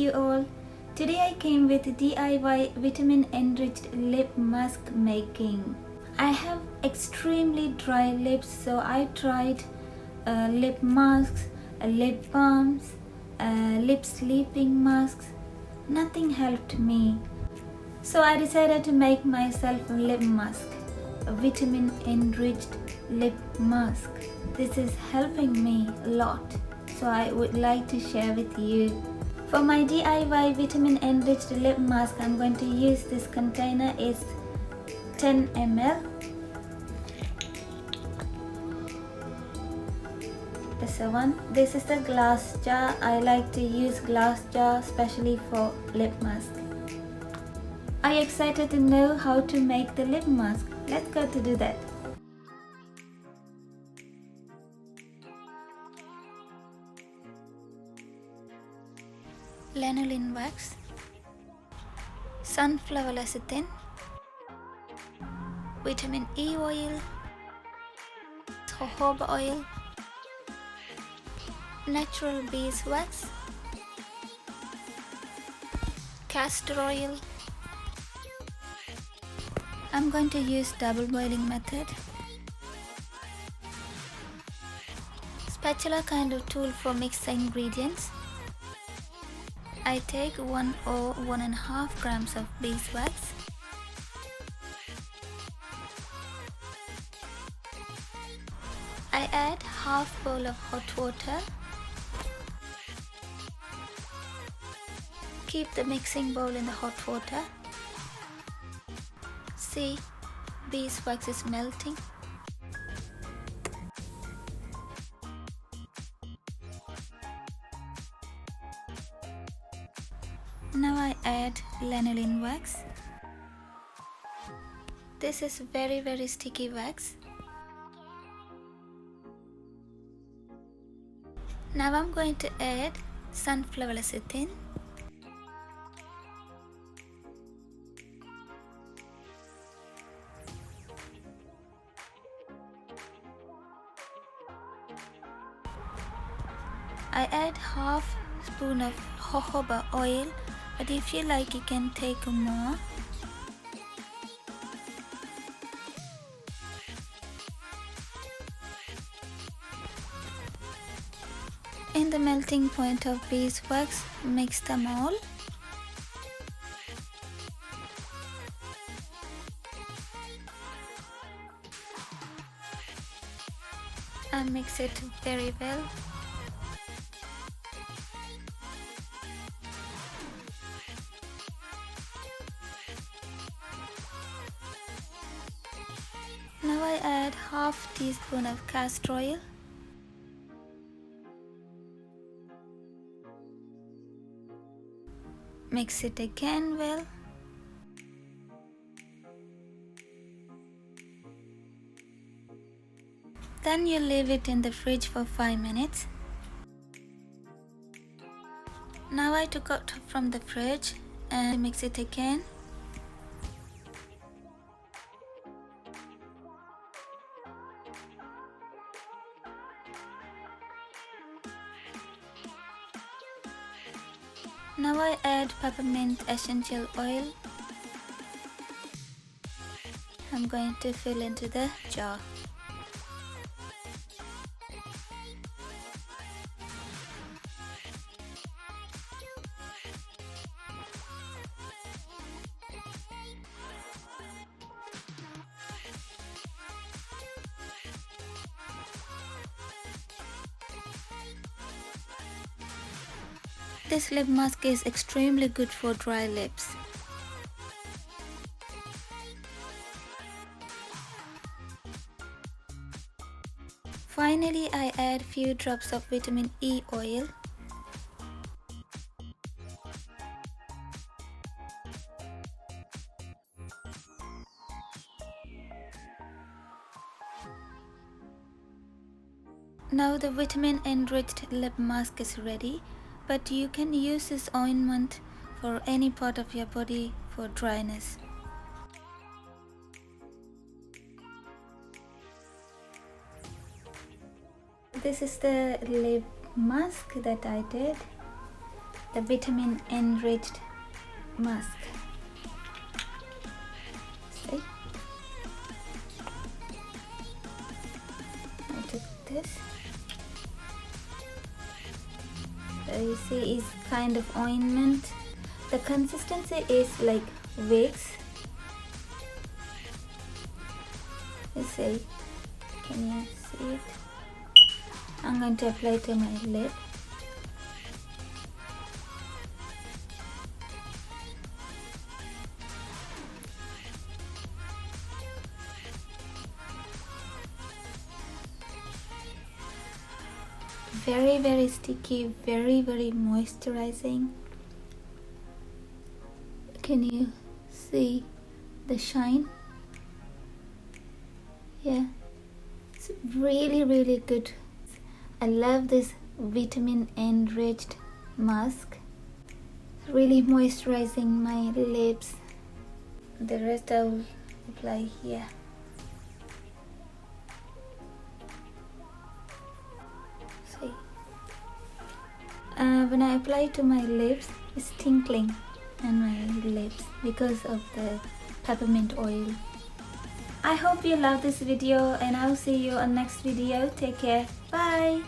you all. Today I came with DIY vitamin-enriched lip mask making. I have extremely dry lips, so I tried lip masks, lip balms, lip sleeping masks. Nothing helped me. So I decided to make myself a lip mask, a vitamin-enriched lip mask. This is helping me a lot, so I would like to share with you. For my DIY vitamin-enriched lip mask, I'm going to use this container. It's 10 ml. This one. This is the glass jar. I like to use glass jar especially for lip mask. Are you excited to know how to make the lip mask? Let's go to do that. Lanolin wax, sunflower lecithin, vitamin E oil, jojoba oil, natural beeswax, castor oil. I'm going to use double boiling method. Spatula kind of tool for mixing ingredients. I take 1 or 1.5 grams of beeswax. I add half bowl of hot water. Keep the mixing bowl in the hot water. See, beeswax is melting. Now I add lanolin wax. This is very sticky wax. Now I'm going to add sunflower lecithin. I add half spoon of jojoba oil, but if you like you can take more. In the melting point of beeswax, mix them all. And mix it very well. Now I add half teaspoon of castor oil. Mix it again well. Then you leave it in the fridge for 5 minutes. Now I took out from the fridge and mix it again. Now I add peppermint essential oil. I'm going to fill into the jar. This lip mask is extremely good for dry lips. Finally, I add few drops of vitamin E oil. Now the vitamin-enriched lip mask is ready. But you can use this ointment for any part of your body for dryness. This is the lip mask that I did. the vitamin-enriched mask. See? I took this. So you see, it's kind of ointment. The consistency is like wax. You see? Can you see it? I'm going to apply to my lip. Very sticky, very moisturizing. Can you see the shine? Yeah, it's really good. I love this vitamin-enriched mask. It's really moisturizing my lips. The rest I will apply here. See, when I apply to my lips, it's tinkling on my lips because of the peppermint oil. I hope you love this video, and I'll see you on next video. Take care. Bye.